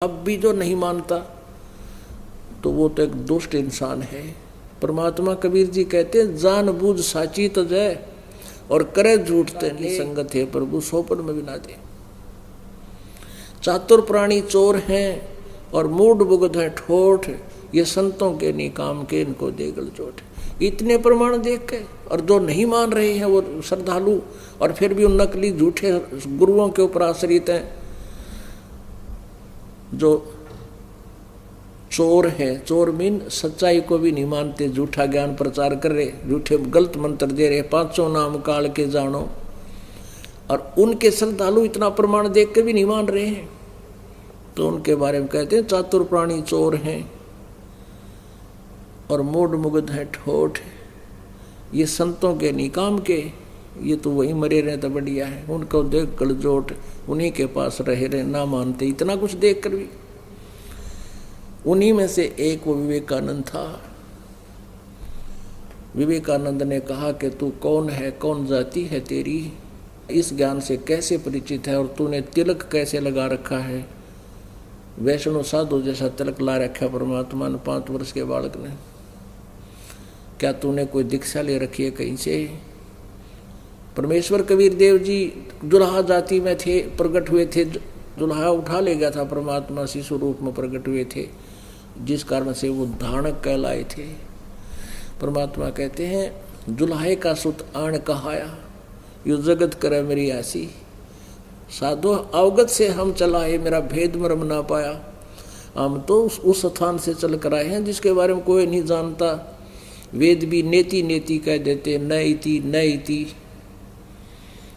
अब भी जो नहीं मानता तो वो तो एक दुष्ट इंसान है। परमात्मा कबीर जी कहते हैं जानबूझ साची तो जय और करे झूठ तेरी संगत है प्रभु सोपन में भी ना दे। चातुर प्राणी चोर हैं और मूड बुगध है ठोठ, ये संतों के निकाम के इनको देगल चोट। इतने प्रमाण देख के और जो नहीं मान रहे हैं वो श्रद्धालु और फिर भी उन नकली झूठे गुरुओं के ऊपर आश्रित हैं, जो चोर हैं। चोर मीन सच्चाई को भी नहीं मानते, झूठा ज्ञान प्रचार कर रहे, झूठे गलत मंत्र दे रहे, पांचों नाम काल के जानो। और उनके श्रद्धालु इतना प्रमाण देख के भी नहीं मान रहे हैं, तो उनके बारे में कहते हैं चातुर प्राणी चोर हैं और मूड मुग्ध है ठोठ, ये संतों के निकाम के, ये तो वही मरे रहे तो बढ़िया है। उनको देख गलजोट, उन्हीं के पास रहे ना मानते। इतना कुछ देख कर भी उन्हीं में से एक वो विवेकानंद था। विवेकानंद ने कहा कि तू कौन है, कौन जाति है तेरी, इस ज्ञान से कैसे परिचित है और तूने तिलक कैसे लगा रखा है। वैष्णव साधु जैसा तिलक ला रखा परमात्मा ने 5 वर्ष के बालक ने। क्या तूने कोई दीक्षा ले रखी है कहीं से? परमेश्वर कबीर देव जी दुल्हा जाति में थे, प्रकट हुए थे, दुल्हा उठा ले गया था परमात्मा, शिशु रूप में प्रकट हुए थे, जिस कारण से वो धानक कहलाए थे। परमात्मा कहते हैं दुल्हे का सुत आण कहाया, यो जगत करे मेरी आसी। साधु अवगत से हम चलाए, मेरा भेद मर्म ना पाया। हम तो उस स्थान से चल कर आए हैं जिसके बारे में कोई नहीं जानता। वेद भी नेति नेति कह देते, न इति न इति।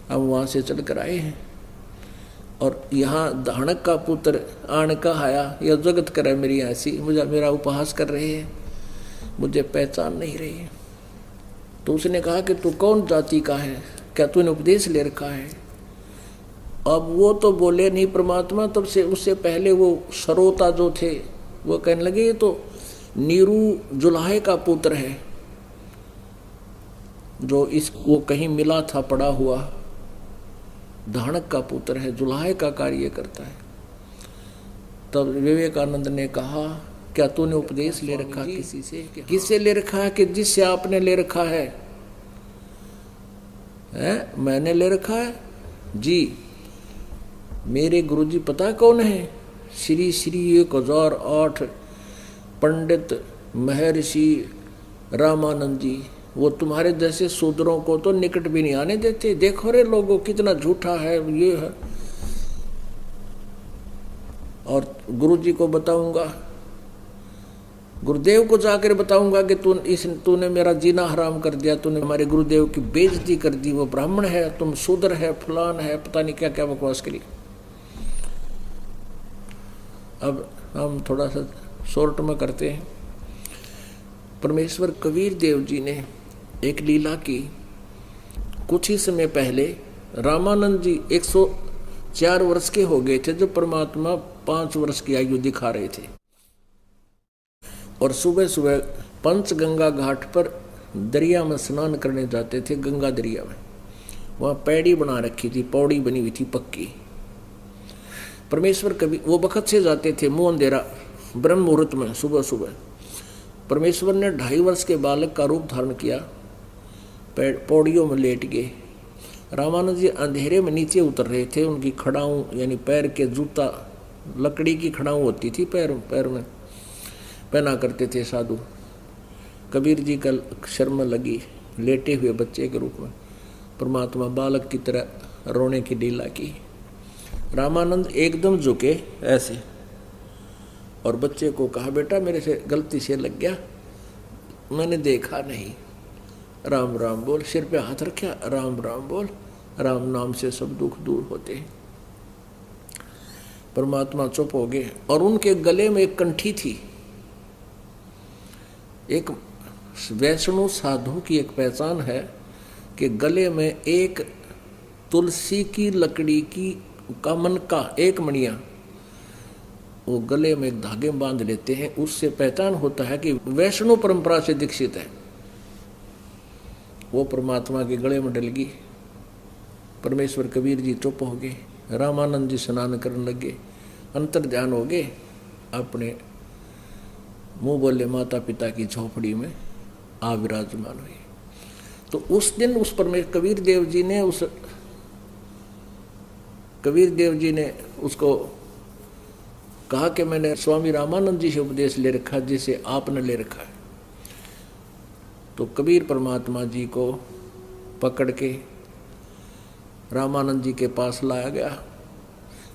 हम वहाँ से चल कर आए हैं और यहाँ धानक का पुत्र आण कहाया, यह जगत करे मेरी हंसी। मुझे मेरा उपहास कर रहे हैं, मुझे पहचान नहीं रही है। तो उसने कहा कि तू कौन जाति का है, क्या तूने उपदेश ले रखा है? अब वो तो बोले नहीं परमात्मा, तब से उससे पहले वो सरोता जो थे वो कहने लगे ये तो नीरू जुल्हे का पुत्र है, जो इसको कहीं मिला था पड़ा हुआ, धानक का पुत्र है, जुल्हे का कार्य करता है। तब विवेकानंद ने कहा क्या तूने उपदेश ले रखा किसी से? किससे ले रखा है? कि जिससे आपने ले रखा है। मैंने ले रखा है जी। मेरे गुरुजी पता कौन है? श्री श्री 1008 पंडित महर्षि रामानंद जी। वो तुम्हारे जैसे शूद्रों को तो निकट भी नहीं आने देते। देखो रे लोगों कितना झूठा है ये है। और गुरुजी को बताऊंगा, गुरुदेव को जाकर बताऊंगा कि तूने मेरा जीना हराम कर दिया, तूने हमारे गुरुदेव की बेइज्जती कर दी। वो ब्राह्मण है, तुम शूद्र है, फलान है, पता नहीं क्या क्या बकवास करी। अब हम थोड़ा सा शॉर्ट में करते हैं। परमेश्वर कबीर देव जी ने एक लीला की। कुछ ही समय पहले रामानंद जी 104 वर्ष के हो गए थे जब परमात्मा 5 वर्ष की आयु दिखा रहे थे। और सुबह सुबह पंचगंगा घाट पर दरिया में स्नान करने जाते थे। गंगा दरिया में वहाँ पैड़ी बना रखी थी, पौड़ी बनी हुई थी पक्की। परमेश्वर कभी वो बखत से जाते थे, मुँह अंधेरा ब्रह्म मुहूर्त में सुबह सुबह। परमेश्वर ने 2.5 वर्ष के बालक का रूप धारण किया, पौड़ियों में लेट गए। रामानंद जी अंधेरे में नीचे उतर रहे थे। उनकी खड़ाऊँ यानी पैर के जूता, लकड़ी की खड़ाऊँ होती थी, पैर में पहना करते थे साधु। कबीर जी का शर्म लगी, लेटे हुए बच्चे के रूप में परमात्मा बालक की तरह रोने की लीला की। रामानंद एकदम झुके ऐसे और बच्चे को कहा बेटा मेरे से गलती से लग गया, मैंने देखा नहीं। राम राम बोल, सिर पे हाथ रखा, राम राम बोल, राम नाम से सब दुख दूर होते हैं। परमात्मा चुप हो गए और उनके गले में एक कंठी थी। एक वैष्णव साधु की एक पहचान है कि गले में एक तुलसी की लकड़ी की का मन का एक मणिया वो गले में एक धागे में बांध लेते हैं। उससे पहचान होता है कि वैष्णव परंपरा से दीक्षित है। वो परमात्मा के गले में डल गई। परमेश्वर कबीर जी चुप हो गए। रामानंद जी स्नान करने लगे। अंतर ध्यान हो गए, अपने मुंह बोले माता पिता की झोपड़ी में आ विराजमान हुए। तो उस दिन उस परमेश्वर कबीर देव जी ने उसको कहा कि मैंने स्वामी रामानंद जी से उपदेश ले रखा जिसे आपने ले रखा है। तो कबीर परमात्मा जी को पकड़ के रामानंद जी के पास लाया गया।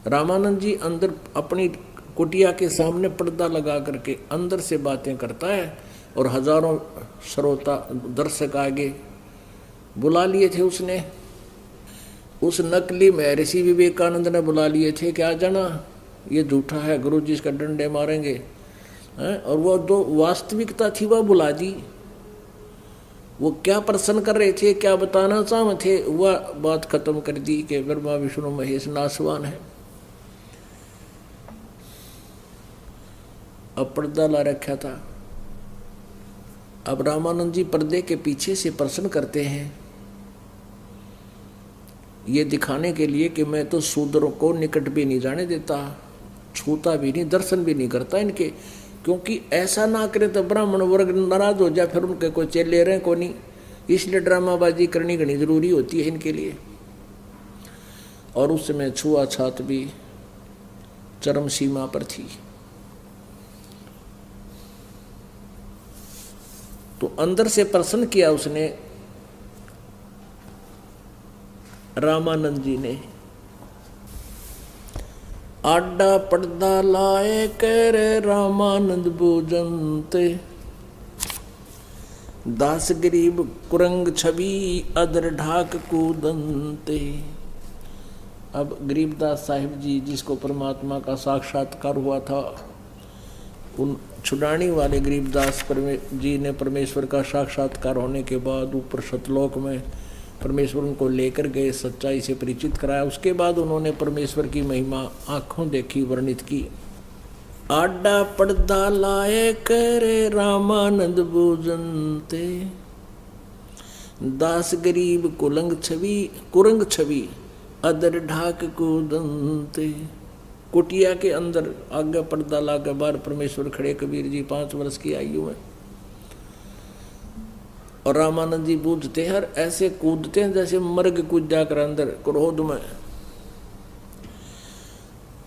रामानंद जी अंदर अपनी कुटिया के सामने पर्दा लगा करके अंदर से बातें करता है और हजारों श्रोता दर्शक आगे बुला लिए थे उसने। उस नकली महर्षि विवेकानंद ने बुला लिए थे कि आ जाना, ये झूठा है, गुरु जी इसका डंडे मारेंगे हैं? और वो जो वास्तविकता थी वह बुला दी। वो क्या प्रश्न कर रहे थे, क्या बताना चाहते थे, वह बात खत्म कर दी कि ब्रह्मा विष्णु महेश नासवान है। अब पर्दा ला रखा था। अब रामानंद जी पर्दे के पीछे से प्रश्न करते हैं, ये दिखाने के लिए कि मैं तो शूद्रों को निकट भी नहीं जाने देता, छूता भी नहीं, दर्शन भी नहीं करता इनके, क्योंकि ऐसा ना करे तो ब्राह्मण वर्ग नाराज हो जाए, फिर उनके कोई चेले रहे को नहीं। इसलिए ड्रामाबाजी करनी घनी जरूरी होती है इनके लिए। और उस समय छुआछूत भी चरम सीमा पर थी। तो अंदर से प्रश्न किया उसने रामानंद जी ने, आडा पर्दा लाए कर रामानंद भोजनते, दास गरीब कुरंग छवि अदर ढाक कूदनते। अब गरीबदास साहिब जी जिसको परमात्मा का साक्षात्कार हुआ था, उन छुड़ानी वाले गरीबदास जी ने परमेश्वर का साक्षात्कार होने के बाद ऊपर सतलोक में परमेश्वर उनको लेकर गए, सच्चाई से परिचित कराया। उसके बाद उन्होंने परमेश्वर की महिमा आंखों देखी, वर्णित की। आडा पर्दा लाए करे रामानंद भोजनते, दास गरीब कुरंग छवि अदर ढाक कूदनते। कुटिया के अंदर आगे पर्दा लाकर बाहर परमेश्वर खड़े, कबीर जी 5 वर्ष की आयु में, और रामानंद जी बूझते हर ऐसे कूदते हैं जैसे मर्ग कूद जाकर अंदर क्रोध में।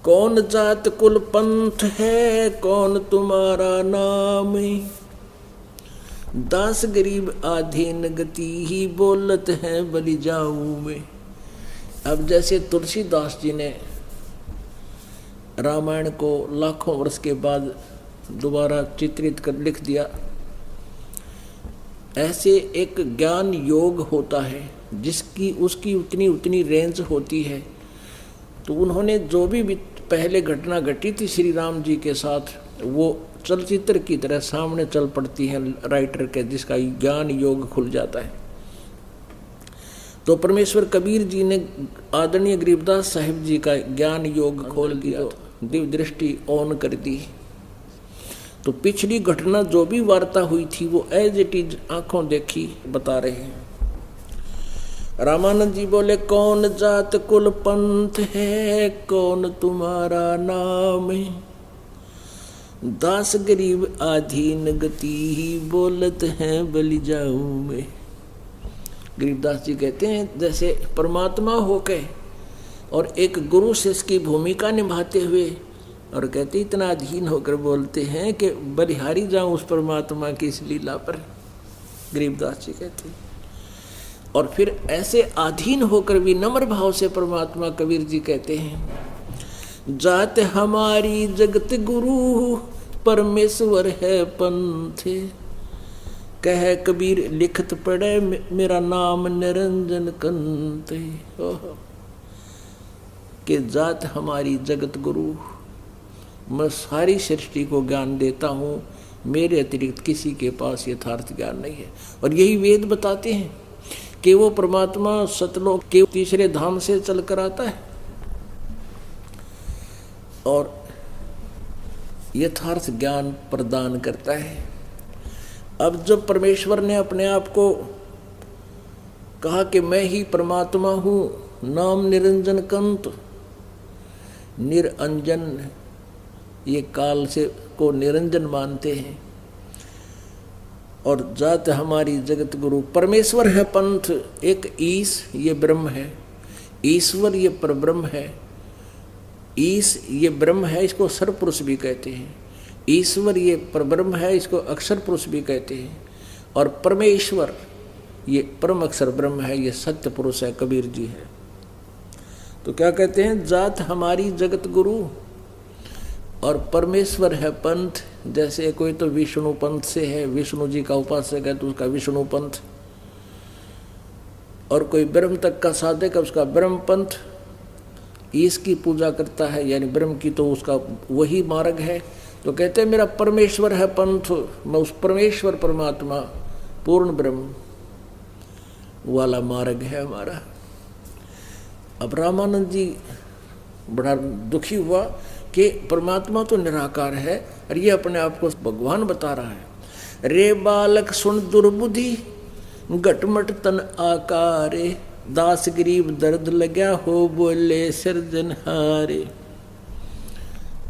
कौन जात कुल पंथ है, कौन तुम्हारा नाम, दास गरीब आधीन गति ही बोलत है बलि जाऊं में। अब जैसे तुलसीदास जी ने रामायण को लाखों वर्ष के बाद दोबारा चित्रित कर लिख दिया, ऐसे एक ज्ञान योग होता है जिसकी उसकी उतनी रेंज होती है। तो उन्होंने जो भी पहले घटना घटी थी श्री राम जी के साथ, वो चलचित्र की तरह सामने चल पड़ती है राइटर के, जिसका ज्ञान योग खुल जाता है। तो परमेश्वर कबीर जी ने आदरणीय गरीबदास साहिब जी का ज्ञान योग खोल दिया, दिव्य दृष्टि ऑन कर दी। तो पिछली घटना जो भी वार्ता हुई थी वो एज इट इज आंखों देखी बता रहे हैं। रामानंद जी बोले, कौन जात कुल पंथ है, कौन तुम्हारा नाम, दास गरीब आधीन गति ही बोलत है बलि जाऊं में। गरीबदास जी कहते हैं जैसे परमात्मा होके और एक गुरु शिष्य की भूमिका निभाते हुए, और कहते इतना अधीन होकर बोलते हैं कि बलिहारी जाऊं उस परमात्मा की इस लीला पर। गरीबदास जी कहते हैं, और फिर ऐसे अधीन होकर भी नम्र भाव से परमात्मा कबीर जी कहते हैं, जात हमारी जगत गुरु परमेश्वर है पंथ, कह कबीर लिखत पड़े मेरा नाम निरंजन कंते। कि जात हमारी जगत गुरु, मैं सारी सृष्टि को ज्ञान देता हूँ, मेरे अतिरिक्त किसी के पास यथार्थ ज्ञान नहीं है। और यही वेद बताते हैं कि वो परमात्मा सतलोक के तीसरे धाम से चलकर आता है और यथार्थ ज्ञान प्रदान करता है। अब जब परमेश्वर ने अपने आप को कहा कि मैं ही परमात्मा हूँ, नाम निरंजन कंत, निरंजन ये काल से को निरंजन मानते हैं। और जात हमारी जगत गुरु, परमेश्वर है पंथ एक ईश, ये ब्रह्म है। ईश्वर ये परब्रह्म है। ईश ये ब्रह्म है, इसको सर पुरुष भी कहते हैं। ईश्वर ये परब्रह्म है, इसको अक्षर पुरुष भी कहते हैं। और परमेश्वर ये परम अक्षर ब्रह्म है, ये सत्य पुरुष है, कबीर जी है। तो क्या कहते हैं, जात हमारी जगत गुरु और परमेश्वर है पंथ। जैसे कोई तो विष्णु पंथ से है, विष्णु जी का उपासक है तो उसका विष्णु पंथ, और कोई ब्रह्म तक का साधक है उसका ब्रह्म पंथ। ईश की पूजा करता है यानी ब्रह्म की, तो उसका वही मार्ग है। तो कहते हैं मेरा परमेश्वर है पंथ, मैं उस परमेश्वर परमात्मा पूर्ण ब्रह्म वाला मार्ग है हमारा। अब रामानंद जी बड़ा दुखी हुआ कि परमात्मा तो निराकार है और ये अपने आप को भगवान बता रहा है। रे बालक सुन दुर्बुद्धि घटमट तन आकारे, दास गरीब दर्द लग्या हो बोले सिरजनहारे।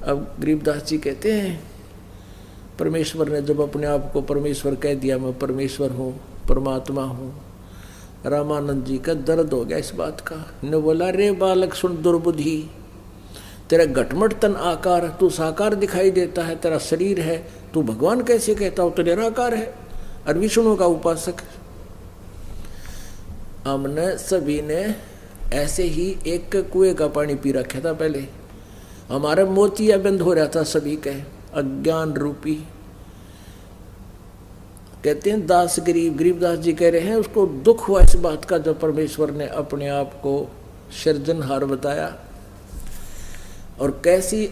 अब गरीबदास जी कहते हैं परमेश्वर ने जब अपने आप को परमेश्वर कह दिया, मैं परमेश्वर हूँ, परमात्मा हूँ, रामानंद जी का दर्द हो गया इस बात का। ने बोला रे बालक सुन दुर्बुद्धि, तेरा घटमट तन आकार, तू साकार दिखाई देता है, तेरा शरीर है, तू भगवान कैसे कहता हो, तो निराकार है और विष्णु का उपासक। हमने सभी ने ऐसे ही एक कुएं का पानी पी रखा था पहले, हमारा मोतिया बंद हो रहा था सभी के अज्ञान रूपी। कहते हैं दास गरीबदास जी कह रहे हैं उसको दुख हुआ इस बात का जब परमेश्वर ने अपने आप को सृजनहार बताया। और कैसी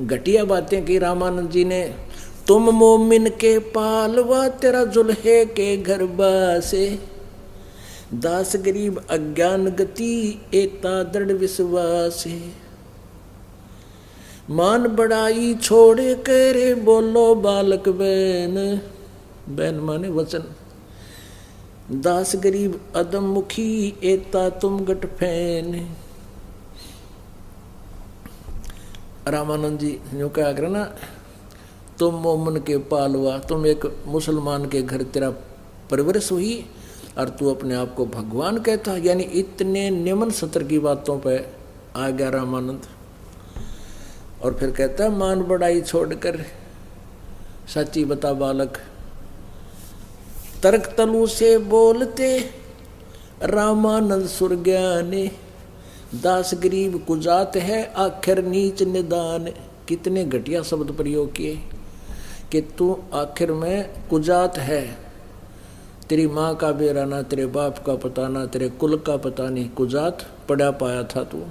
घटिया बातें की रामानंद जी ने, तुम मोमिन के पालवा तेरा जुल्हे के घर बासे, दास गरीब अज्ञान गति एता दृढ़ विश्वास है, मान बड़ाई छोड़े करे बोलो बालक बैन, बैन माने वचन, दास गरीब अदम मुखी एता तुम गट फैन। रामानंद जी यूँ कहा कर ना, तुम मोमन के पालवा, तुम एक मुसलमान के घर तेरा परवरिश हुई और तू अपने आप को भगवान कहता, यानी इतने निम्न सत्र की बातों पे आ गया रामानंद। और फिर कहता है मान बड़ाई छोड़कर सच्ची बता बालक, तर्क तलु से बोलते रामानंद सुरज्ञानी, दास गरीब कुजात है आखिर नीच निदान। कितने घटिया शब्द प्रयोग किए कि तू आखिर में कुजात है, तेरी माँ का बेरा ना, तेरे बाप का पता ना, तेरे कुल का पता नहीं, कुजात पड़ा पाया था तू।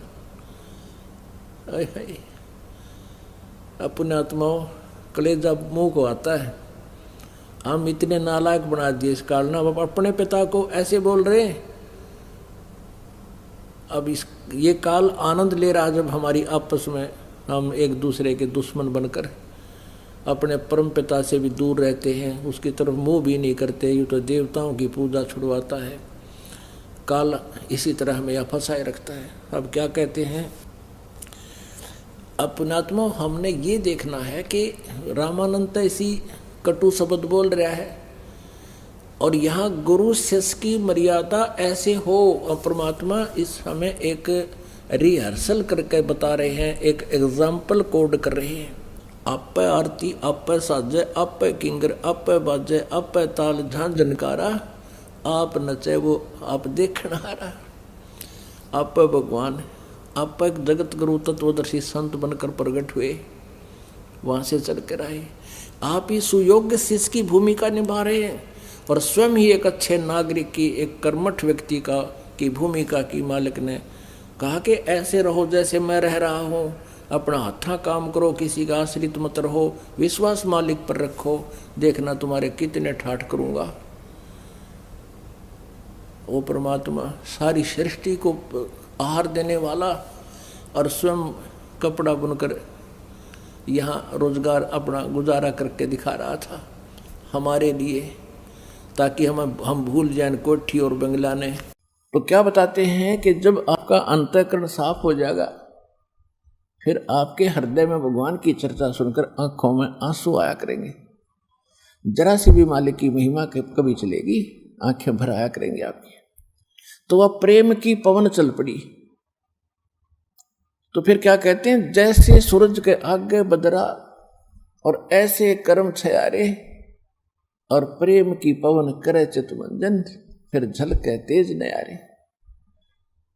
अपने आत्माओं कलेजा मुंह को आता है, हम इतने नालायक बना दिए इस काल ना, अब अपने पिता को ऐसे बोल रहे हैं। अब इस ये काल आनंद ले रहा जब हमारी आपस में हम एक दूसरे के दुश्मन बनकर अपने परम पिता से भी दूर रहते हैं, उसकी तरफ मुंह भी नहीं करते, यूँ तो देवताओं की पूजा छुड़वाता है काल, इसी तरह हमें यह फंसाए रखता है। अब क्या कहते हैं अपनात्मा, हमने ये देखना है कि रामानंद ऐसी कटु शब्द बोल रहा है और यहाँ गुरु शिष्य की मर्यादा ऐसे हो, और परमात्मा इस हमें एक रिहर्सल करके बता रहे हैं, एक एग्जाम्पल कोड कर रहे हैं। आप पे आरती, आप पे साजे, आप पे किंगर, आप पे बाजे, आप पे ताल झनकारा, आप नचे वो आप देखना रहा, आप पे भगवान, आप पे एक जगत गुरु तत्वदर्शी संत बनकर प्रकट हुए, वहाँ से चल कर आए। आप ही सुयोग्य शिष्य की भूमिका निभा रहे हैं और स्वयं ही एक अच्छे नागरिक की, एक कर्मठ व्यक्ति की भूमिका की मालिक ने कहा कि ऐसे रहो जैसे मैं रह रहा हूँ, अपना हत्था काम करो, किसी का आश्रित मत रहो, विश्वास मालिक पर रखो, देखना तुम्हारे कितने ठाठ करूँगा। वो परमात्मा सारी सृष्टि को आहार देने वाला और स्वयं कपड़ा बुनकर यहाँ रोजगार अपना गुजारा करके दिखा रहा था हमारे लिए, ताकि हम भूल जाएं कोठी और बंगला ने। तो क्या बताते हैं कि जब आपका अंतःकरण साफ हो जाएगा फिर आपके हृदय में भगवान की चर्चा सुनकर आंखों में आंसू आया करेंगे। जरा सी भी मालिक की महिमा कभी चलेगी, आंखें भर आया करेंगे आपकी। तो वह प्रेम की पवन चल पड़ी। तो फिर क्या कहते हैं, जैसे सूरज के आगे बदरा और ऐसे कर्म छयारे और प्रेम की पवन करे चितमंजन, फिर झलके तेज नयारे।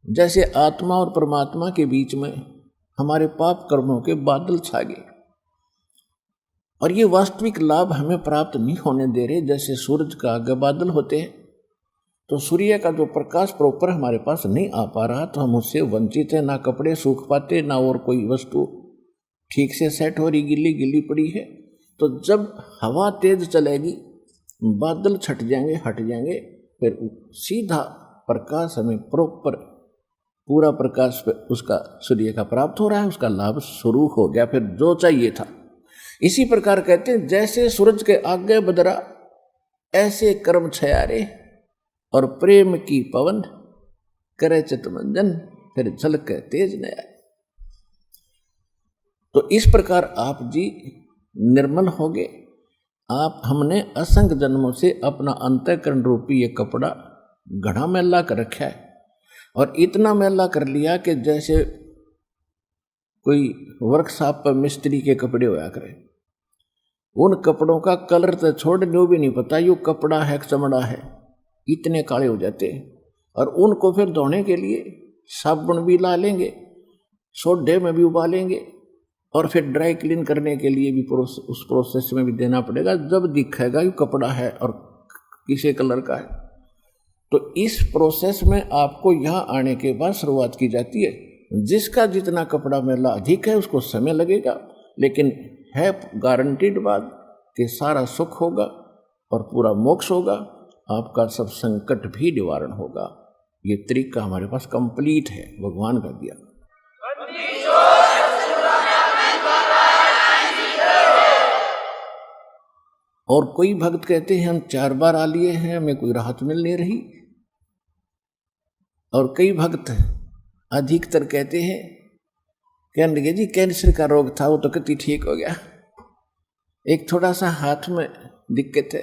जैसे आत्मा और परमात्मा के बीच में हमारे पाप कर्मों के बादल छा गए और ये वास्तविक लाभ हमें प्राप्त नहीं होने दे रहे। जैसे सूरज का आगे बादल होते हैं तो सूर्य का जो प्रकाश प्रॉपर हमारे पास नहीं आ पा रहा तो हम उससे वंचित हैं। ना कपड़े सूख पाते, ना और कोई वस्तु ठीक से सेट हो रही, गिल्ली गिल्ली पड़ी है। तो जब हवा तेज चलेगी, बादल छट जाएंगे, हट जाएंगे, फिर सीधा प्रकाश हमें प्रॉपर पूरा प्रकाश उसका सूर्य का प्राप्त हो रहा है, उसका लाभ शुरू हो गया, फिर जो चाहिए था। इसी प्रकार कहते हैं, जैसे सूरज के आगे बदरा ऐसे कर्म छयारे और प्रेम की पवन करे चितमंजन, फिर झलके तेज नया। तो इस प्रकार आप जी निर्मल हो गए। आप हमने असंख्य जन्मों से अपना अंतःकरण रूपी ये कपड़ा घड़ा मैला कर रखा है और इतना मैला कर लिया कि जैसे कोई वर्कशॉप पर मिस्त्री के कपड़े होया करे। उन कपड़ों का कलर तो छोड़ने भी नहीं पता यू कपड़ा है चमड़ा है, इतने काले हो जाते हैं। और उनको फिर धोने के लिए साबुन भी ला लेंगे, सोडे में भी उबालेंगे और फिर ड्राई क्लीन करने के लिए भी उस प्रोसेस में भी देना पड़ेगा। जब दिखेगा ये कपड़ा है और किसी कलर का है। तो इस प्रोसेस में आपको यहाँ आने के बाद शुरुआत की जाती है। जिसका जितना कपड़ा मैला अधिक है उसको समय लगेगा, लेकिन है गारंटीड बात कि सारा सुख होगा और पूरा मोक्ष होगा, आपका सब संकट भी निवारण होगा। ये तरीका हमारे पास कंप्लीट है, भगवान का दिया। और कोई भक्त कहते हैं हम 4 बार आ लिए हैं, हमें कोई राहत मिल नहीं रही। और कई भक्त अधिकतर कहते हैं, कहने लगे जी कैंसर का रोग था वो तो कति ठीक हो गया, एक थोड़ा सा हाथ में दिक्कत है।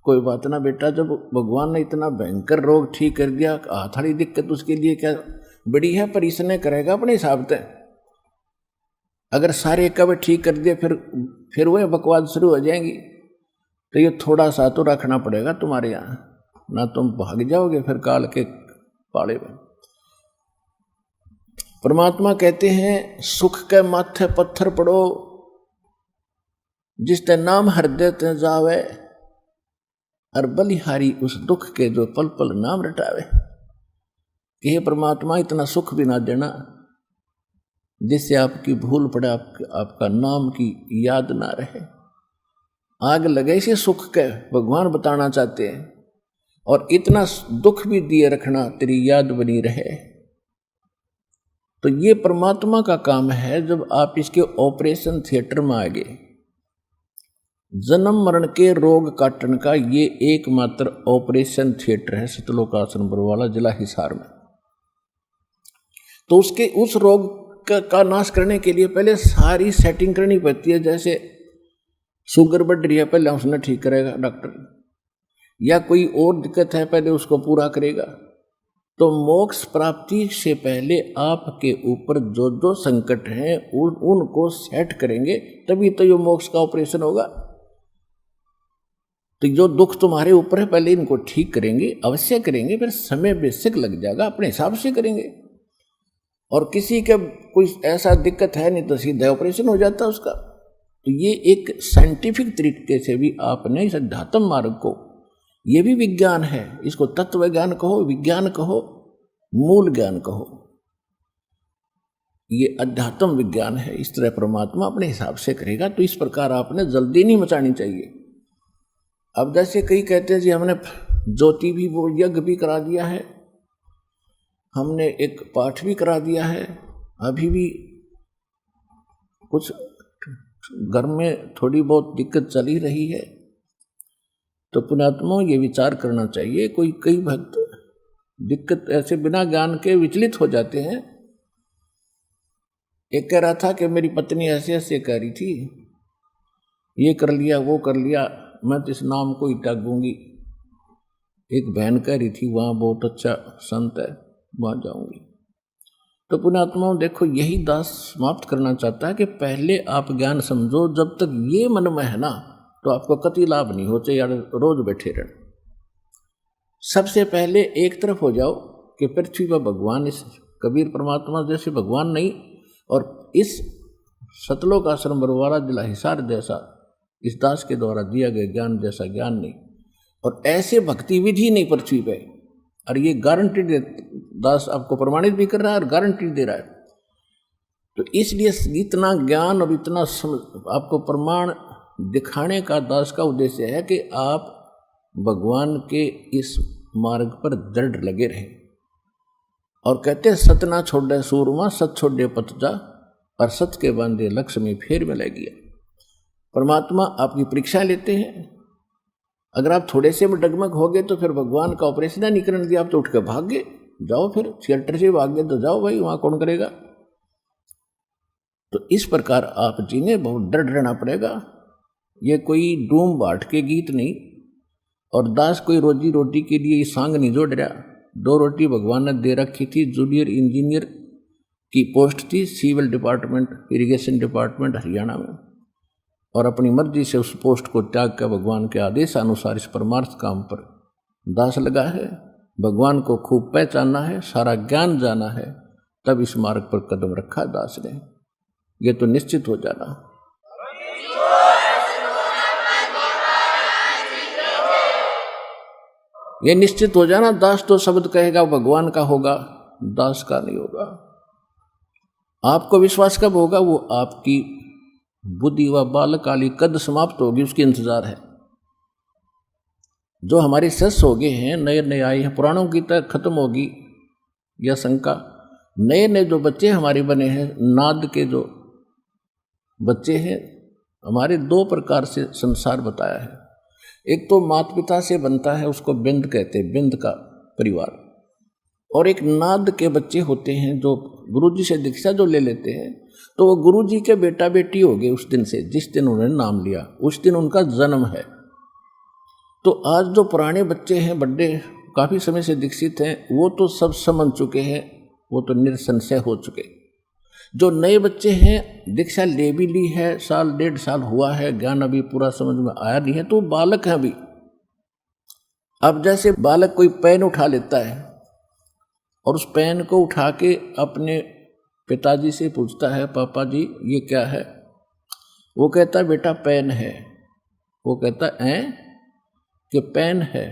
कोई बात ना बेटा, जब भगवान ने इतना भयंकर रोग ठीक कर दिया, हाथ वाली दिक्कत उसके लिए क्या बड़ी है, पर इसने करेगा अपने हिसाब से। अगर सारे कब ठीक कर दिए फिर वह बकवास शुरू हो जाएंगी। तो ये थोड़ा सा तो रखना पड़ेगा तुम्हारे यहाँ, ना तुम भाग जाओगे फिर काल के पाले में। परमात्मा कहते हैं, सुख के माथे पत्थर पड़ो, जिसते नाम हृदय ते जावे, और बलिहारी उस दुख के जो पल पल नाम रटावे। कि हे परमात्मा इतना सुख भी ना देना जिससे आपकी भूल पड़े, आपका नाम की याद ना रहे। आग लगे इसे सुख के भगवान बताना चाहते हैं, और इतना दुख भी दिए रखना तेरी याद बनी रहे। तो ये परमात्मा का काम है। जब आप इसके ऑपरेशन थिएटर में आ गए, जन्म मरण के रोग काटन का ये एकमात्र ऑपरेशन थिएटर है सतलोक आश्रम बरवाला, जिला हिसार में। तो उस रोग का नाश करने के लिए पहले सारी सेटिंग करनी पड़ती है। जैसे शुगर बढ़ रही है, पहले उसने ठीक करेगा डॉक्टर, या कोई और दिक्कत है पहले उसको पूरा करेगा। तो मोक्ष प्राप्ति से पहले आपके ऊपर जो जो संकट हैं उनको सेट करेंगे, तभी तो ये मोक्ष का ऑपरेशन होगा। तो जो दुख तुम्हारे ऊपर है पहले इनको ठीक करेंगे, अवश्य करेंगे, फिर समय बेशक लग जाएगा, अपने हिसाब से करेंगे। और किसी का कोई ऐसा दिक्कत है नहीं तो सीधा ऑपरेशन हो जाता उसका। तो ये एक साइंटिफिक तरीके से भी आपने इस अध्यात्म मार्ग को, ये भी विज्ञान है, इसको तत्व ज्ञान कहो, विज्ञान कहो, मूल ज्ञान कहो, ये अध्यात्म विज्ञान है। इस तरह परमात्मा अपने हिसाब से करेगा। तो इस प्रकार आपने जल्दी नहीं मचानी चाहिए। अब जैसे कई कहते हैं जी हमने ज्योति भी वो यज्ञ भी करा दिया है, हमने एक पाठ भी करा दिया है, अभी भी कुछ घर में थोड़ी बहुत दिक्कत चली रही है। तो पुण्यात्मा ये विचार करना चाहिए, कई भक्त दिक्कत ऐसे बिना ज्ञान के विचलित हो जाते हैं एक कह रहा था कि मेरी पत्नी ऐसे ऐसे कह रही थी, ये कर लिया वो कर लिया, मैं तो इस नाम को ही त्यागूंगी। एक बहन कह रही थी वहाँ बहुत अच्छा संत है, वहाँ जाऊंगी। तो पुण्यात्माओं देखो, यही दास समाप्त करना चाहता है कि पहले आप ज्ञान समझो। जब तक ये मन में है ना तो आपको कतई लाभ नहीं होते यार, रोज बैठे रहना। सबसे पहले एक तरफ हो जाओ कि पृथ्वी पर भगवान, इस कबीर परमात्मा जैसे भगवान नहीं, और इस सतलोक आश्रम बरवारा जिला हिसार जैसा इस दास के द्वारा दिया गया ज्ञान जैसा ज्ञान नहीं, और ऐसे भक्ति विधि नहीं पृथ्वी पे। और ये गारंटी दास आपको प्रमाणित भी कर रहा है और गारंटी दे रहा है। तो इसलिए इतना ज्ञान और इतना आपको प्रमाण दिखाने का दास का उद्देश्य है कि आप भगवान के इस मार्ग पर दृढ़ लगे रहे। और कहते हैं सत ना छोड़े सूरमा, सत छोड़े पथ जा, और सत के बांधे लक्ष्य में फेर में लग गया। परमात्मा आपकी परीक्षा लेते हैं। अगर आप थोड़े से भी डगमग हो गए तो फिर भगवान का ऑपरेशन नहीं करने दिया, आप तो उठ के भाग गए, जाओ फिर थिएटर से भाग गए तो जाओ भाई, वहां कौन करेगा। तो इस प्रकार आप जीने, बहुत डर रहना पड़ेगा। ये कोई डूम बाट के गीत नहीं, और दास कोई रोजी रोटी के लिए ये सांग नहीं जोड़ रहा। 2 रोटी भगवान ने दे रखी थी, जूनियर इंजीनियर की पोस्ट थी, civil department, irrigation department Haryana में, और अपनी मर्जी से उस पोस्ट को त्याग कर भगवान के आदेश अनुसार इस परमार्थ काम पर दास लगा है। भगवान को खूब पहचाना है, सारा ज्ञान जाना है, तब इस मार्ग पर कदम रखा दास ने। ये तो निश्चित हो जाना। ये निश्चित हो जाना, दास तो शब्द कहेगा भगवान का होगा, दास का नहीं होगा। आपको विश्वास कब होगा? वो आपकी बुद्धि व बालकाली कद समाप्त होगी, उसकी इंतजार है। जो हमारे सस हो गए हैं, नए नए आए हैं, पुराणों की तरह खत्म होगी यह शंका। नए नए जो बच्चे हमारे बने हैं, नाद के जो बच्चे हैं हमारे, 2 प्रकार से संसार बताया है। एक तो माता पिता से बनता है, उसको बिंद कहते हैं, बिंद का परिवार। और एक नाद के बच्चे होते हैं जो गुरुजी से दीक्षा जो ले लेते हैं, तो वो गुरुजी के बेटा बेटी हो गए उस दिन से, जिस दिन उन्होंने नाम लिया उस दिन उनका जन्म है। तो आज जो पुराने बच्चे हैं, बड़े काफ़ी समय से दीक्षित हैं, वो तो सब समझ चुके हैं, वो तो निरसंशय हो चुके। जो नए बच्चे हैं, दीक्षा ले भी ली है, 1.5 साल हुआ है, ज्ञान अभी पूरा समझ में आया नहीं है, तो बालक है अभी। अब जैसे बालक कोई पेन उठा लेता है और उस पेन को उठा के अपने पिताजी से पूछता है, पापा जी ये क्या है? वो कहता है बेटा पेन है। वो कहता है कि पेन है,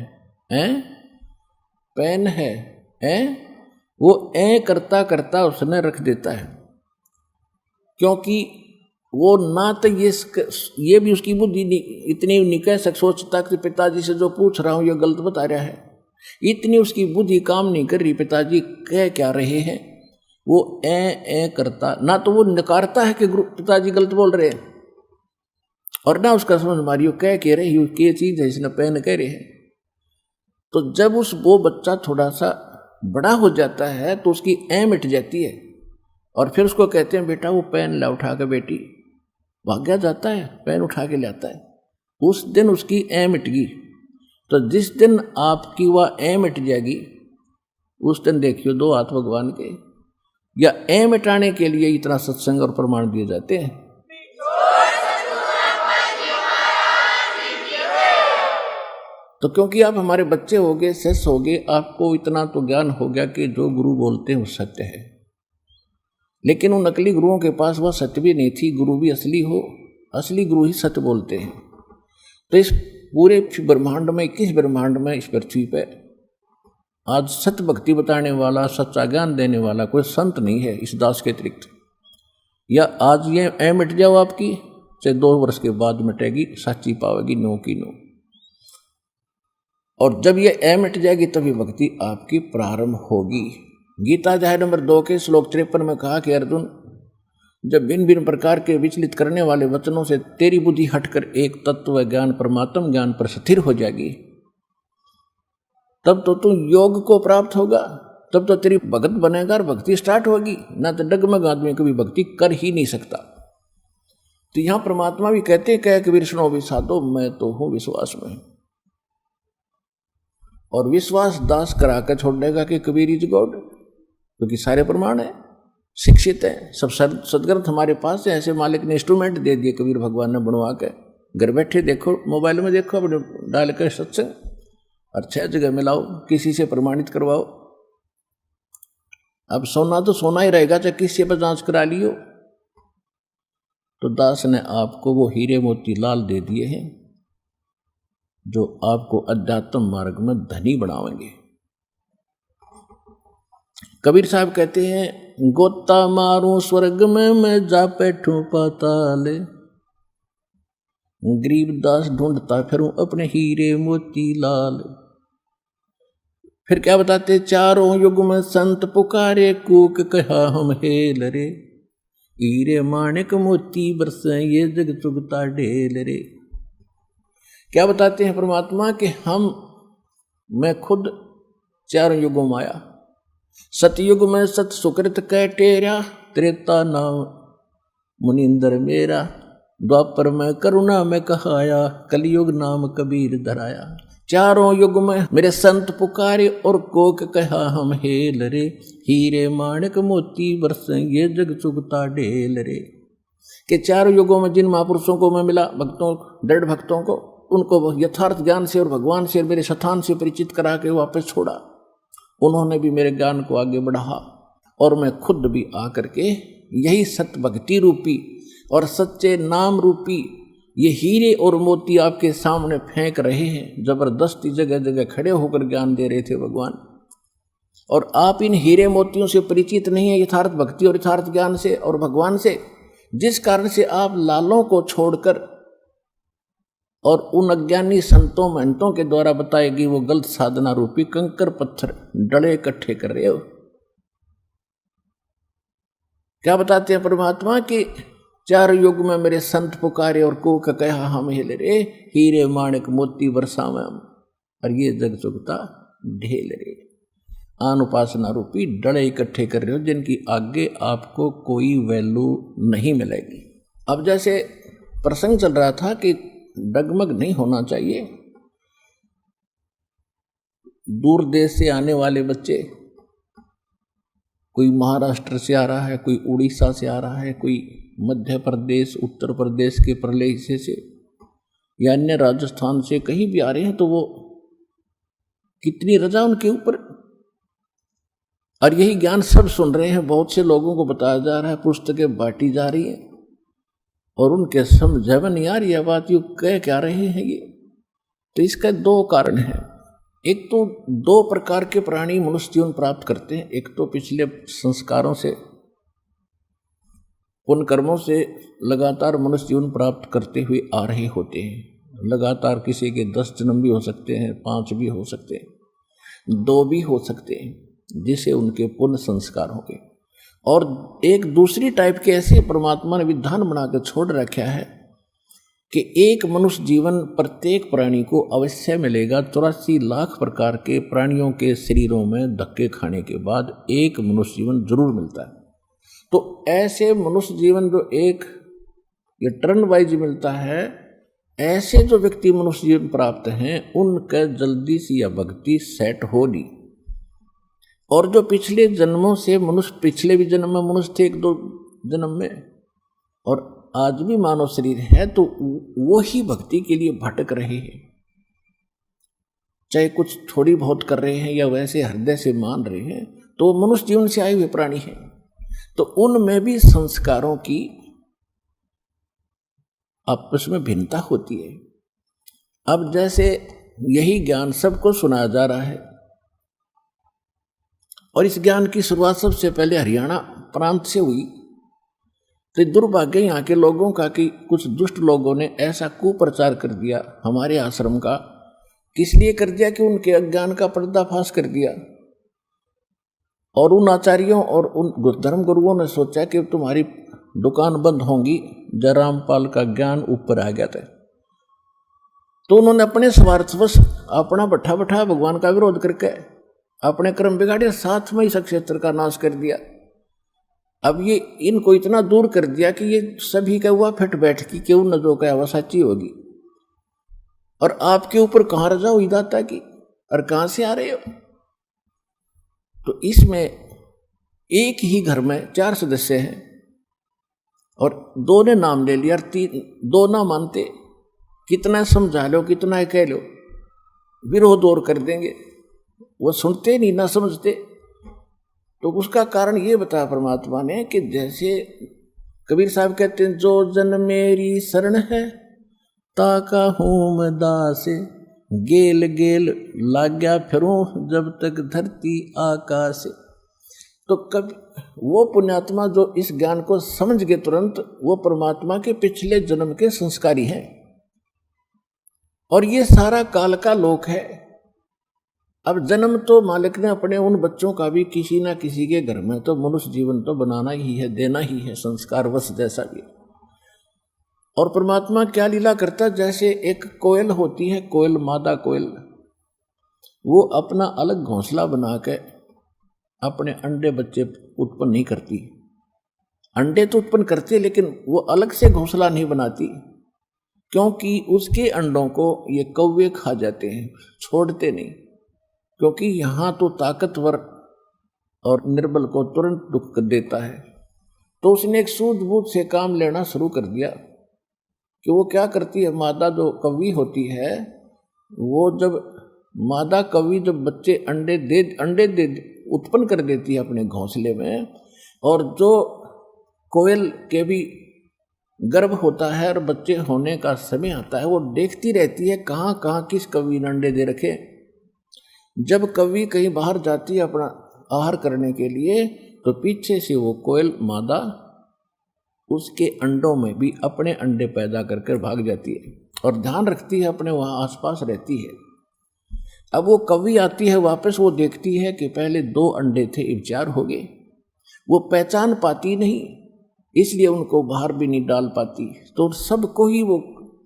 पेन है, वो करता करता उसने रख देता है, क्योंकि वो ना तो ये भी उसकी बुद्धि इतनी नहीं कह सोचता कि पिताजी से जो पूछ रहा हूँ ये गलत बता रहा है। इतनी उसकी बुद्धि काम नहीं कर रही पिताजी कह क्या रहे हैं। वो ए करता, ना तो वो नकारता है कि पिताजी गलत बोल रहे हैं, और ना उसका समझ मारी वो कह रहे हो क्या चीज है, इसने पेन कह रहे हैं। तो जब वो बच्चा थोड़ा सा बड़ा हो जाता है तो उसकी मिट जाती है, और फिर उसको कहते हैं बेटा वो पेन ला उठा के, बेटी भाग्या जाता है, पेन उठा के लाता है। उस दिन उसकी मिट गई। तो जिस दिन आपकी वह मिट जाएगी, उस दिन देखियो 2 हाथ भगवान के। या मिटाने के लिए इतना सत्संग और प्रमाण दिए जाते हैं। तो क्योंकि आप हमारे बच्चे हो गए, शिष्य हो गए, आपको इतना तो ज्ञान हो गया कि जो गुरु बोलते हैं वो सत्य है। लेकिन उन नकली गुरुओं के पास वह सत्य भी नहीं थी। गुरु भी असली हो, असली गुरु ही सत्य बोलते हैं। तो इस पूरे ब्रह्मांड में, 21 ब्रह्मांड में, इस पृथ्वी पे आज सत्य भक्ति बताने वाला, सच्चा ज्ञान देने वाला कोई संत नहीं है इस दास के अतिरिक्त। या आज ये मिट जाओ आपकी, चाहे 2 वर्ष के बाद मिटेगी, सच्ची पावेगी, नो की नो। और जब ये मिट जाएगी तभी भक्ति आपकी प्रारंभ होगी। गीता अध्याय नंबर 2 के श्लोक 53 में कहा कि अर्जुन, जब भिन्न भिन्न प्रकार के विचलित करने वाले वचनों से तेरी बुद्धि हटकर एक तत्व ज्ञान, परमात्म ज्ञान पर स्थिर हो जाएगी, तब तो तू योग को प्राप्त होगा, तब तो तेरी भगत बनेगा और भक्ति स्टार्ट होगी, ना तो डगमग आदमी कभी भक्ति कर ही नहीं सकता। तो यहां परमात्मा भी कहते हैं, कह कबीर सुनो भी साधो, मैं तो हूं विश्वास में। और विश्वास दास करा कर छोड़ देगा कि कबीर इज गॉड, क्योंकि सारे प्रमाण है, शिक्षित है, सब सदग्रंथ हमारे पास है। ऐसे मालिक ने इंस्ट्रूमेंट दे दिए कबीर भगवान ने बनवा के, घर बैठे देखो, मोबाइल में देखो, अपने डाल कर सत्संग, और 6 जगह मिलाओ, किसी से प्रमाणित करवाओ। अब सोना तो सोना ही रहेगा, चाहे किसी पर जांच करा लियो। तो दास ने आपको वो हीरे मोती लाल दे दिए हैं जो आपको अध्यात्म मार्ग में धनी बनावेंगे। कबीर साहब कहते हैं, गोता मारूं स्वर्ग में मैं जा बैठूं पाताल, गरीब दास ढूंढता फिरूं अपने हीरे मोती लाल। फिर क्या बताते, चारों युग में संत पुकारे, कूक कहा हम हेल रे, हीरे माणिक मोती बरसे ये जग चुगता ढेल रे। क्या बताते हैं परमात्मा कि मैं खुद चारों युगों में आया। सतयुग में सत सुकृत कह टेरा, त्रेता नाम मुनिंदर मेरा, द्वापर में करुणा में कहाया, कलयुग नाम कबीर धराया। चारों युग में मेरे संत पुकारे और कोक कहा हम हेल रे, हीरे माणिक मोती बरसे ये जग चुगता ढेल रे। कि चारों युगों में जिन महापुरुषों को मैं मिला, भक्तों, दृढ़ भक्तों को, उनको यथार्थ ज्ञान से और भगवान से और मेरे स्थान से परिचित करा के वापस छोड़ा। उन्होंने भी मेरे ज्ञान को आगे बढ़ा, और मैं खुद भी आकर के यही सत भक्ति रूपी और सच्चे नाम रूपी ये हीरे और मोती आपके सामने फेंक रहे हैं। जबरदस्ती जगह जगह खड़े होकर ज्ञान दे रहे थे भगवान, और आप इन हीरे मोतियों से परिचित नहीं है, यथार्थ भक्ति और यथार्थ ज्ञान से और भगवान से, जिस कारण से आप लालों को छोड़कर और उन अज्ञानी संतों महंतों के द्वारा बताएगी वो गलत साधना रूपी कंकर पत्थर डले इकट्ठे कर रहे हो। क्या बताते हैं परमात्मा कि चार युग में मेरे संत पुकारे और को कहा हम हिल रे, हीरे माणिक मोती बरसा में, और ये जग चुगता ढेल रे। आन उपासना रूपी डले इकट्ठे कर रहे हो जिनकी आगे आपको कोई वैल्यू नहीं मिलेगी। अब जैसे प्रसंग चल रहा था कि डगमग नहीं होना चाहिए, दूर देश से आने वाले बच्चे, कोई महाराष्ट्र से आ रहा है, कोई उड़ीसा से आ रहा है, कोई मध्य प्रदेश उत्तर प्रदेश के परले हिस्से से या अन्य राजस्थान से कहीं भी आ रहे हैं, तो वो कितनी रजा उनके ऊपर, और यही ज्ञान सब सुन रहे हैं। बहुत से लोगों को बताया जा रहा है, पुस्तकें बांटी जा रही हैं और उनके समझ में नहीं आ रही है बात, ये कह क्या रहे हैं ये। तो इसका दो कारण है। एक तो दो प्रकार के प्राणी मनुष्य जीवन प्राप्त करते हैं। एक तो पिछले संस्कारों से, पुण्य कर्मों से लगातार मनुष्य जीवन प्राप्त करते हुए आ रहे होते हैं। लगातार किसी के 10 जन्म भी हो सकते हैं, 5 भी हो सकते हैं, 2 भी हो सकते हैं, जिसे उनके पुण्य संस्कार होंगे। और एक दूसरी टाइप के ऐसे परमात्मा ने विधान बना के छोड़ रखा है कि एक मनुष्य जीवन प्रत्येक प्राणी को अवश्य मिलेगा। 84 लाख प्रकार के प्राणियों के शरीरों में धक्के खाने के बाद एक मनुष्य जीवन जरूर मिलता है। तो ऐसे मनुष्य जीवन जो एक ये टर्न वाइज मिलता है, ऐसे जो व्यक्ति मनुष्य जीवन प्राप्त हैं उनका जल्दी सी या भक्ति सेट होगी। और जो पिछले जन्मों से मनुष्य, पिछले भी जन्म में मनुष्य थे, 1-2 जन्म में, और आज भी मानव शरीर है, तो वो ही भक्ति के लिए भटक रहे हैं। चाहे कुछ थोड़ी बहुत कर रहे हैं या वैसे हृदय से मान रहे हैं, तो मनुष्य जीवन से आए हुए प्राणी हैं। तो उनमें भी संस्कारों की आपस में भिन्नता होती है। अब जैसे यही ज्ञान सबको सुनाया जा रहा है, और इस ज्ञान की शुरुआत सबसे पहले हरियाणा प्रांत से हुई। तो दुर्भाग्य यहाँ के लोगों का कि कुछ दुष्ट लोगों ने ऐसा कुप्रचार कर दिया हमारे आश्रम का। किस लिए कर दिया कि उनके अज्ञान का पर्दाफाश कर दिया, और उन आचार्यों और उन धर्म गुरुओं ने सोचा कि तुम्हारी दुकान बंद होंगी। जयराम पाल का ज्ञान ऊपर आ गया था, तो उन्होंने अपने स्वार्थवश अपना बैठा भगवान का विरोध करके अपने कर्म बिगाड़े, साथ में ही क्षेत्र का नाश कर दिया। अब ये इनको इतना दूर कर दिया कि ये सभी का हुआ फिट बैठ की क्यों न जो कहा वह सच्ची होगी, और आपके ऊपर कहाँ रजा हुई दाता की, और कहाँ से आ रहे हो। तो इसमें एक ही घर में 4 सदस्य हैं और 2 ने नाम ले लिया और 2 ना मानते, कितना समझा लो कितना कह लो विरोध और कर देंगे, वो सुनते नहीं ना समझते। तो उसका कारण ये बताया परमात्मा ने कि जैसे कबीर साहब कहते हैं, जो जन मेरी शरण है ताका हूँ मैं दास, गेल गेल लाग्या फिरूं जब तक धरती आकाश। तो कभी वो पुण्यात्मा जो इस ज्ञान को समझ गए तुरंत, वो परमात्मा के पिछले जन्म के संस्कारी हैं, और ये सारा काल का लोक है। अब जन्म तो मालिक ने अपने उन बच्चों का भी किसी ना किसी के घर में तो मनुष्य जीवन तो बनाना ही है, देना ही है, संस्कार वश जैसा भी। और परमात्मा क्या लीला करता, जैसे एक कोयल होती है, कोयल मादा कोयल, वो अपना अलग घोंसला बना के अपने अंडे बच्चे उत्पन्न नहीं करती। अंडे तो उत्पन्न करती है लेकिन वो अलग से घोंसला नहीं बनाती, क्योंकि उसके अंडों को ये कौवे खा जाते हैं, छोड़ते नहीं, क्योंकि यहाँ तो ताकतवर और निर्बल को तुरंत दुख देता है। तो उसने एक सूझबूझ से काम लेना शुरू कर दिया कि वो क्या करती है, मादा जो कौवी होती है, वो जब मादा कौवी जब बच्चे अंडे दे उत्पन्न कर देती है अपने घोंसले में, और जो कोयल के भी गर्भ होता है और बच्चे होने का समय आता है, वो देखती रहती है कहाँ कहाँ किस कौवी ने अंडे दे रखे। जब कौवी कहीं बाहर जाती है अपना आहार करने के लिए, तो पीछे से वो कोयल मादा उसके अंडों में भी अपने अंडे पैदा कर भाग जाती है और ध्यान रखती है, अपने वहाँ आसपास रहती है। अब वो कौवी आती है वापस, वो देखती है कि पहले 2 अंडे थे, अब 4 हो गए। वो पहचान पाती नहीं, इसलिए उनको बाहर भी नहीं डाल पाती। तो सबको ही वो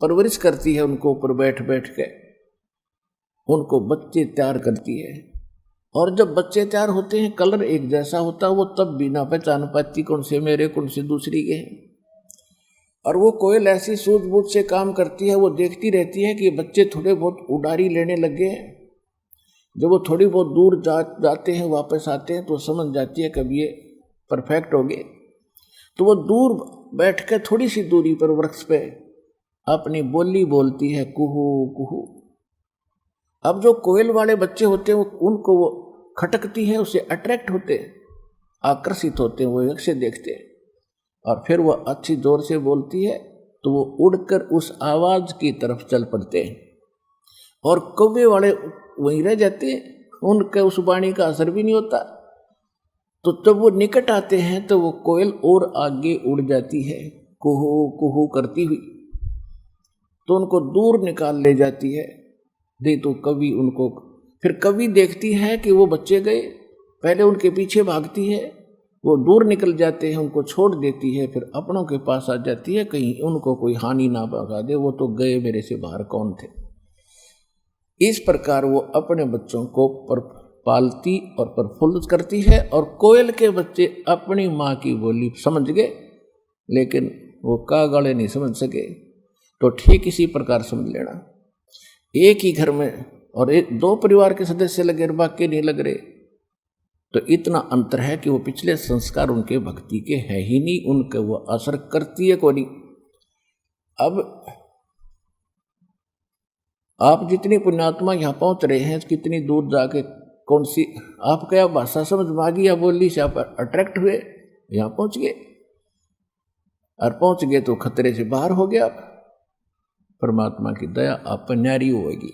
परवरिश करती है, उनको ऊपर बैठ बैठ के उनको बच्चे तैयार करती है। और जब बच्चे तैयार होते हैं, कलर एक जैसा होता है, वो तब भी ना पहचान पाती कौन से मेरे कौन से दूसरी के हैं। और वो कोयल ऐसी सूझबूझ से काम करती है, वो देखती रहती है कि बच्चे थोड़े बहुत उड़ारी लेने लगे हैं। जब वो थोड़ी बहुत दूर जाते हैं वापस आते हैं, तो समझ जाती है कभी ये परफेक्ट हो गए। तो वो दूर बैठ कर थोड़ी सी दूरी पर वृक्ष पे अपनी बोली बोलती है, कुहू कुहू। अब जो कोयल वाले बच्चे होते हैं, उनको वो खटकती है, उससे अट्रैक्ट होते हैं, आकर्षित होते हैं, वो एक से देखते हैं, और फिर वो अच्छी जोर से बोलती है तो वो उड़कर उस आवाज की तरफ चल पड़ते हैं। और कौवे वाले वहीं रह जाते हैं, उनके उस वाणी का असर भी नहीं होता। तो जब वो निकट आते हैं तो वो कोयल और आगे उड़ जाती है, कुहू कुहू करती हुई, तो उनको दूर निकाल ले जाती है। दे तो कवि उनको, फिर कवि देखती है कि वो बच्चे गए, पहले उनके पीछे भागती है, वो दूर निकल जाते हैं, उनको छोड़ देती है, फिर अपनों के पास आ जाती है, कहीं उनको कोई हानि ना पहुंचा दे, वो तो गए मेरे से बाहर कौन थे। इस प्रकार वो अपने बच्चों को पालती और प्रफुल्लित करती है। और कोयल के बच्चे अपनी माँ की बोली समझ गए, लेकिन वो कागाले नहीं समझ सके। तो ठीक इसी प्रकार समझ लेना, एक ही घर में और 2 परिवार के सदस्य लगे, बाकी नहीं लग रहे, तो इतना अंतर है कि वो पिछले संस्कार उनके भक्ति के है ही नहीं, उनके वो असर करती है कोई नहीं। अब आप जितनी पुण्यात्मा यहाँ पहुँच रहे हैं, कितनी दूर जाके कौन सी आप क्या भाषा समझ में आ गई या बोली से आप अट्रैक्ट हुए, यहाँ पहुँच गए, और पहुँच गए तो खतरे से बाहर हो गया। परमात्मा की दया आप पर न्यारी होगी।